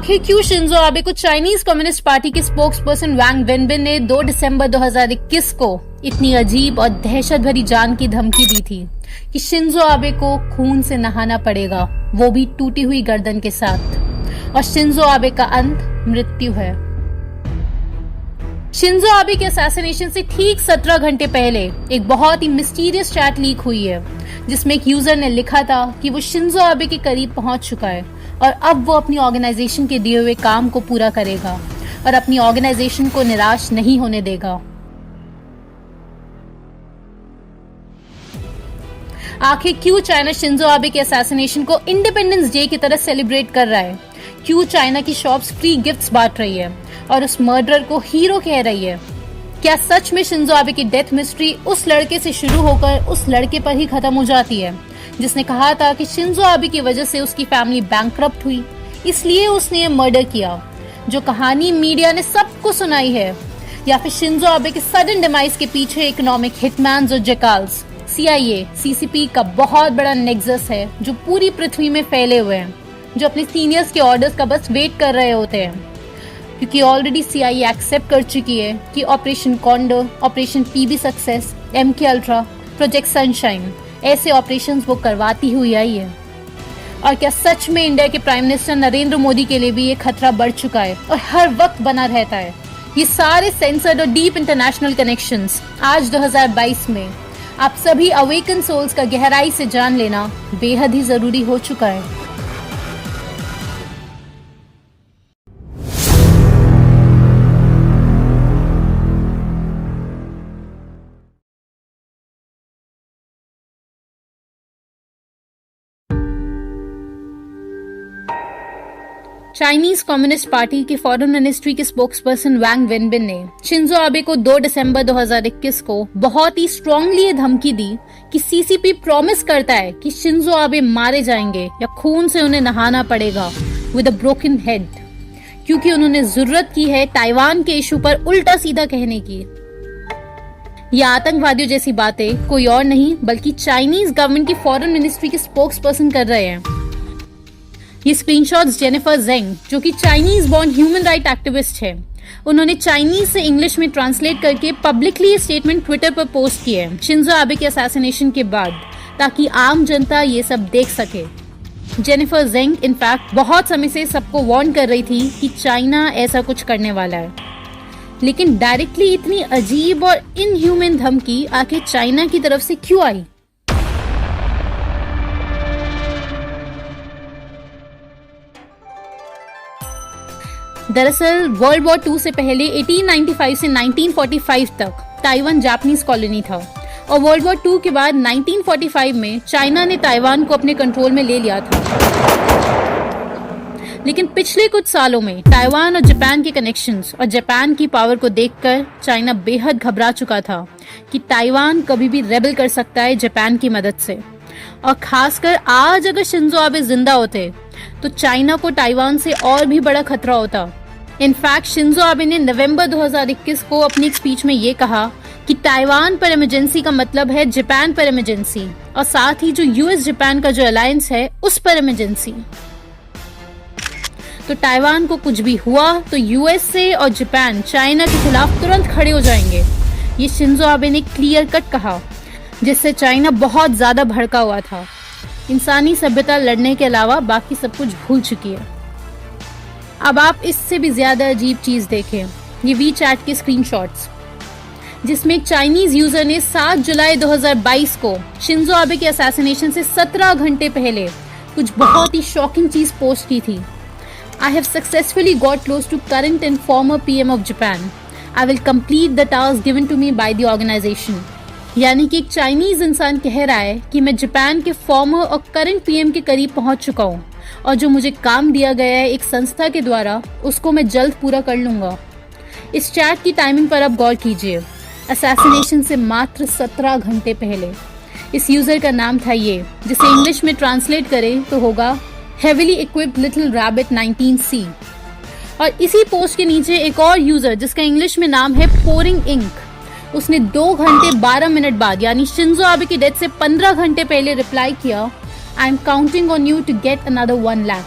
आखिर क्यों Shinzo Abe को चाइनीज कम्युनिस्ट पार्टी के स्पोक्सपर्सन वांग वेनबिन ने 2 दिसंबर 2021 को इतनी अजीब और दहशत भरी जान की धमकी दी थी कि शिंजो आबे को खून से नहाना पड़ेगा, वो भी टूटी हुई गर्दन के साथ, और शिंजो आबे का अंत मृत्यु है। शिंजो आबे के असैसिनेशन से ठीक 17 घंटे पहले एक बहुत ही मिस्टीरियस चैट लीक हुई है, जिसमें एक यूजर ने लिखा था कि वो शिंजो आबे के करीब पहुंच चुका है और अब वो अपनी ऑर्गेनाइजेशन के दिए हुए काम को पूरा करेगा और अपनी ऑर्गेनाइजेशन को निराश नहीं होने देगा। आखिर क्यों चाइना शिंजो आबे के असैसिनेशन को इंडिपेंडेंस डे की तरह सेलिब्रेट कर रहा है? क्यों चाइना की शॉप्स फ्री गिफ्ट्स बांट रही है और उस मर्डरर को हीरो कह रही है? क्या सच में शिंजो आबे की डेथ मिस्ट्री उस लड़के से शुरू होकर उस लड़के पर ही खत्म हो जाती है जिसने कहा था कि शिंजो आबे की वजह से उसकी फैमिली बैंकरप्ट हुई, इसलिए उसने ये मर्डर किया, जो कहानी मीडिया ने सबको सुनाई है? या फिर शिंजो आबे के सडन डिमाइस के पीछे इकोनॉमिक हिटमैन्स और जैकाल्स, CIA, CCP का बहुत बड़ा नेक्सस है जो पूरी पृथ्वी में फैले हुए हैं, जो अपने सीनियर्स के ऑर्डर्स का बस वेट कर रहे होते हैं, क्योंकि ऑलरेडी CIA एक्सेप्ट कर चुकी है कि operation condor, operation PB success, MK ultra, project sunshine, ऐसे ऑपरेशंस वो करवाती हुई आई है। और क्या सच में इंडिया के प्राइम मिनिस्टर नरेंद्र मोदी के लिए भी ये खतरा बढ़ चुका है और हर वक्त बना रहता है? ये सारे सेंसर्ड और डीप इंटरनेशनल कनेक्शंस आज 2022 में आप सभी अवेकन सोल्स का गहराई से जान लेना बेहद ही जरूरी हो चुका है। चाइनीज कम्युनिस्ट पार्टी के फॉरेन मिनिस्ट्री के स्पोक्सपर्सन वांग वेनबिन ने शिंजो आबे को 2 दिसंबर 2021 को बहुत ही स्ट्रांगली ये धमकी दी कि CCP प्रॉमिस करता है कि शिंजो आबे मारे जाएंगे या खून से उन्हें नहाना पड़ेगा विद अ ब्रोकन हेड, क्योंकि उन्होंने जरूरत की है ताइवान के इशू पर उल्टा सीधा कहने की। ये आतंकवादियों जैसी बातें कोई और नहीं बल्कि चाइनीज गवर्नमेंट की फॉरेन मिनिस्ट्री के स्पोक्सपर्सन कर रहे हैं। ये स्क्रीनशॉट्स जेनिफर जेंग, जो कि Chinese born human right activist है, उन्होंने चाइनीज से इंग्लिश में ट्रांसलेट करके पब्लिकली ये स्टेटमेंट ट्विटर पर पोस्ट किए हैं शिंजो आबे के असैसिनेशन के बाद, ताकि आम जनता ये सब देख सके। जेनिफर जेंग इनफैक्ट बहुत समय से सबको वार्न कर रही थी कि चाइना ऐसा कुछ करने वाला है, लेकिन डायरेक्टली इतनी अजीब और इनह्यूमन धमकी आखिर चाइना की तरफ से क्यों आई? दरअसल वर्ल्ड वॉर 2 से पहले 1895 से 1945 तक ताइवान जापानीज कॉलोनी था और वर्ल्ड वॉर 2 के बाद 1945 में चाइना ने ताइवान को अपने कंट्रोल में ले लिया था। लेकिन पिछले कुछ सालों में ताइवान और जापान के कनेक्शंस और जापान की पावर को देखकर चाइना बेहद घबरा चुका था कि ताइवान कभी भी रेबल कर सकता है जापान की मदद से। और खासकर आज अगर शिंजो आबे जिंदा होते तो चाइना को ताइवान से और भी बड़ा खतरा होता। इनफैक्ट शिंजो आबे ने नवंबर 2021 को अपनी एक स्पीच में ये कहा कि ताइवान पर इमरजेंसी का मतलब है जापान पर इमरजेंसी, और साथ ही जो US जापान का जो अलायंस है उस पर इमरजेंसी। तो ताइवान को कुछ भी हुआ तो USA और जापान चाइना के खिलाफ तुरंत खड़े हो जाएंगे, ये शिंजो आबे ने क्लियर कट कहा, जिससे चाइना बहुत ज्यादा भड़का हुआ था। इंसानी सभ्यता लड़ने के अलावा बाकी सब कुछ भूल चुकी है। अब आप इससे भी ज्यादा अजीब चीज देखें, ये WeChat के स्क्रीनशॉट्स, जिसमें एक चाइनीज यूजर ने 7 जुलाई 2022 को शिंजो आबे के असैसिनेशन से 17 घंटे पहले कुछ बहुत ही शॉकिंग चीज पोस्ट की थी। I have successfully got close to current and former PM of Japan. I will complete the task given to me by the organization. यानी कि एक चाइनीज इंसान कह रहा है कि मैं जापान के फॉर्मर और करंट PM के करीब पहुंच चुका हूं और जो मुझे काम दिया गया है एक संस्था के द्वारा उसको मैं जल्द पूरा कर लूंगा। इस चैट की टाइमिंग पर आप गौर कीजिए। असैसिनेशन से मात्र 17 घंटे पहले इस यूजर का नाम था ये, जिसे इंग्लिश में ट्रांसलेट करें तो होगा heavily equipped little rabbit 19C। और इसी पोस्ट के नीचे एक और यूजर जिसका इंग्लिश में नाम है पोरिंग इंक, उसने 2 घंटे 12 मिनट बाद यानी शिंजो आबे की डेथ से 15 घंटे पहले रिप्लाई किया, I am counting on you to get another 1 lakh.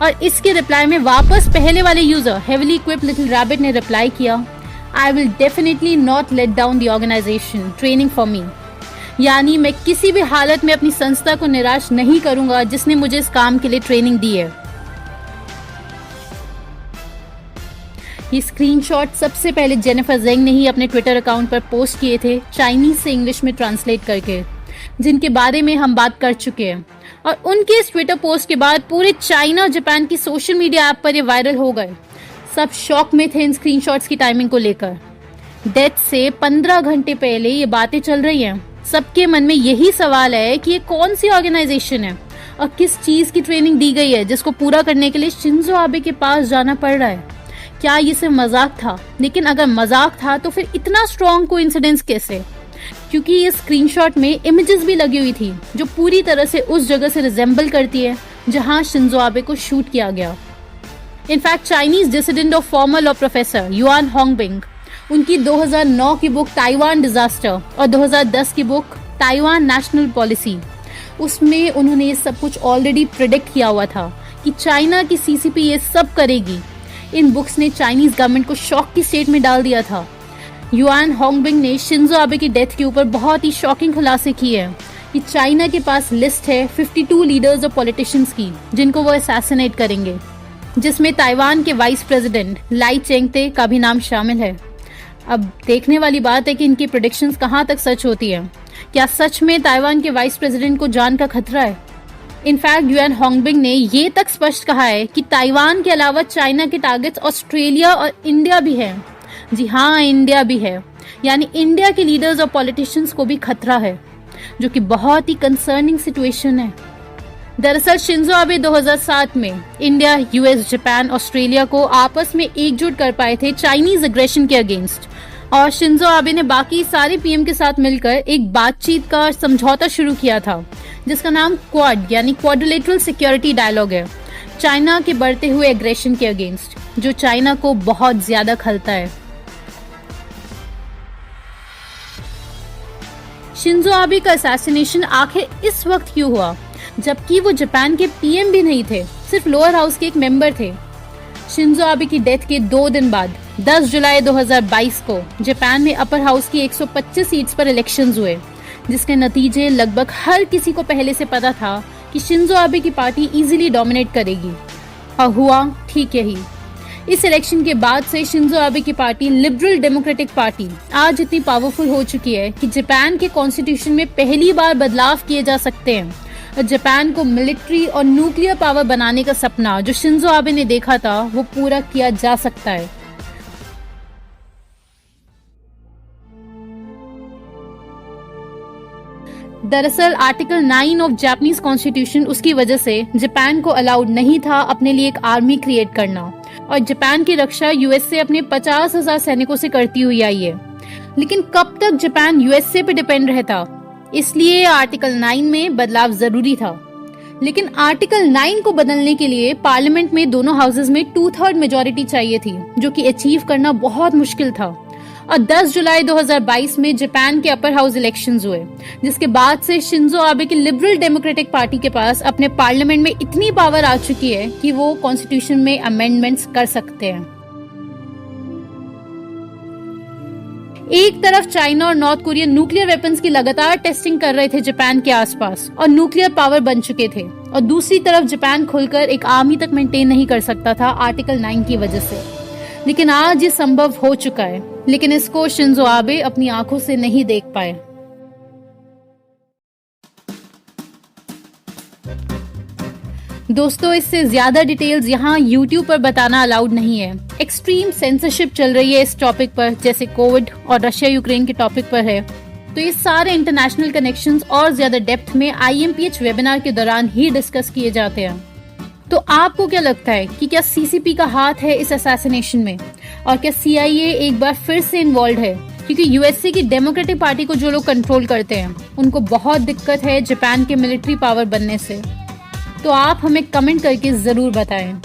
और इसके रिप्लाई में वापस पहले वाले user heavily equipped little rabbit ने रिप्लाई किया, I will definitely not let down the organization training for me. यानी मैं किसी भी हालत में अपनी संस्था को निराश नहीं करूंगा जिसने मुझे इस काम के लिए ट्रेनिंग दी है। ये स्क्रीनशॉट सबसे पहले जेनिफर जेंग ने ही अपने ट्विटर अकाउंट पर पोस्ट किए थे, चाइनीज से इंग्लिश में ट्रांसलेट करके, जिनके बारे में हम बात कर चुके हैं। और उनके इस ट्विटर पोस्ट के बाद पूरे चाइना और जापान की सोशल मीडिया ऐप पर ये वायरल हो गए। सब शॉक में थे इन स्क्रीनशॉट्स की टाइमिंग को लेकर। डेथ से 15 घंटे पहले ये बातें चल रही हैं। सबके मन में यही सवाल है कि ये कौन सी ऑर्गेनाइजेशन है और किस चीज की ट्रेनिंग दी गई है जिसको पूरा करने के लिए शिंजो आबे के पास जाना पड़ रहा है। क्या ये सिर्फ मजाक था? लेकिन अगर मजाक था तो फिर इतना स्ट्रॉन्ग कोइंसिडेंस कैसे? क्योंकि ये स्क्रीनशॉट में इमेजेस भी लगी हुई थी जो पूरी तरह से उस जगह से रिजेंबल करती है जहां शिंजो आबे को शूट किया गया। इनफैक्ट चाइनीज डिसिडेंट और फॉर्मर लॉ प्रोफेसर युआन होंगबिंग, उनकी 2009 की बुक ताइवान डिजास्टर और 2010 की बुक ताइवान नेशनल पॉलिसी, उसमें उन्होंने ये सब कुछ ऑलरेडी प्रिडिक्ट किया हुआ था कि चाइना की सीसीपी ये सब करेगी। इन बुक्स ने चाइनीज गवर्नमेंट को शॉक की स्टेट में डाल दिया था। युआन होंगबिंग ने शिंजो आबे की डेथ के ऊपर बहुत ही शॉकिंग खुलासे किए हैं कि चाइना के पास लिस्ट है 52 लीडर्स और पॉलिटिशियंस की जिनको वो असैसिनेट करेंगे, जिसमें ताइवान के वाइस प्रेसिडेंट लाई चेंगते का भी नाम शामिल है। अब देखने वाली बात है कि इनकी प्रेडिक्शंस कहां तक सच होती है। क्या सच में ताइवान के वाइस प्रेसिडेंट को जान का खतरा है? इनफैक्ट युआन होंगबिंग ने ये तक स्पष्ट कहा है कि ताइवान के अलावा चाइना के टारगेट्स ऑस्ट्रेलिया और इंडिया भी है। जी हाँ, इंडिया भी है। यानी इंडिया के लीडर्स और पॉलिटिशियंस को भी खतरा है, जो कि बहुत ही कंसर्निंग सिचुएशन है। दरअसल शिंजो आबे 2007 में इंडिया, यूएस, जापान, ऑस्ट्रेलिया को आपस में एकजुट कर पाए थे चाइनीज अग्रेशन के अगेंस्ट। और शिंजो आबे ने बाकी सारे पीएम के साथ मिलकर एक बातचीत का समझौता शुरू किया था जिसका नाम क्वाड यानी क्वाड्रिलेटरल सिक्योरिटी डायलॉग है, चाइना के बढ़ते हुए एग्रेशन के अगेंस्ट, जो चाइना को बहुत ज्यादा खलता है। शिंजो आबे का असैसिनेशन आखिर इस वक्त क्यों हुआ जबकि वो जापान के पीएम भी नहीं थे, सिर्फ लोअर हाउस के एक मेंबर थे। शिंजो आबे की डेथ के 2 दिन बाद 10 जुलाई 2022 को जापान में अपर हाउस की 125 सीट्स पर इलेक्शंस हुए, जिसके नतीजे लगभग हर किसी को पहले से पता था कि शिंजो आबे की पार्टी इजीली डोमिनेट करेगी, और हुआ ठीक यही। इस इलेक्शन के बाद से शिंजो आबे की पार्टी लिबरल डेमोक्रेटिक पार्टी आज इतनी पावरफुल हो चुकी है कि जापान के कॉन्स्टिट्यूशन में पहली बार बदलाव किए जा सकते हैं। और जापान को मिलिट्री और न्यूक्लियर पावर बनाने का सपना जो शिंजो आबे ने देखा था वो पूरा किया जा सकता है। दरअसल आर्टिकल 9 ऑफ जापानीज कॉन्स्टिट्यूशन उसकी वजह से जापान को अलाउड नहीं था अपने लिए एक आर्मी क्रिएट करना, और जापान की रक्षा यूएसए अपने 50,000 सैनिकों से करती हुई आई है। लेकिन कब तक जापान यूएसए पे डिपेंड रहता, इसलिए आर्टिकल 9 में बदलाव जरूरी था। लेकिन आर्टिकल 9 को बदलने के लिए पार्लियामेंट में दोनों हाउसेज में 2/3 मेजोरिटी चाहिए थी, जो कि अचीव करना बहुत मुश्किल था। और 10 जुलाई 2022 में जापान के अपर हाउस इलेक्शंस हुए, जिसके बाद से शिंजो आबे की लिबरल डेमोक्रेटिक पार्टी के पास अपने पार्लियामेंट में इतनी पावर आ चुकी है कि वो कॉन्स्टिट्यूशन में अमेंडमेंट्स कर सकते हैं। एक तरफ चाइना और नॉर्थ कोरिया न्यूक्लियर वेपन्स की लगातार टेस्टिंग कर रहे थे जापान के आसपास और न्यूक्लियर पावर बन चुके थे, और दूसरी तरफ जापान खुलकर एक आर्मी तक मेंटेन नहीं कर सकता था आर्टिकल 9 की वजह से। लेकिन आज ये संभव हो चुका है, लेकिन इसको शिंजो आबे अपनी आंखों से नहीं देख पाए। दोस्तों, इससे ज्यादा डिटेल्स यहाँ YouTube पर बताना अलाउड नहीं है। एक्सट्रीम सेंसरशिप चल रही है इस टॉपिक पर, जैसे कोविड और रशिया यूक्रेन के टॉपिक पर है। तो ये सारे इंटरनेशनल कनेक्शंस और ज्यादा डेप्थ में IMPH वेबिनार के दौरान ही डिस्कस किए जाते हैं। तो आपको क्या लगता है कि क्या CCP का हाथ है इस असैसिनेशन में, और क्या CIA एक बार फिर से इन्वॉल्व है? क्योंकि यूएसए की डेमोक्रेटिक पार्टी को जो लोग कंट्रोल करते हैं उनको बहुत दिक्कत है जापान के मिलिट्री पावर बनने से। तो आप हमें कमेंट करके जरूर बताएं।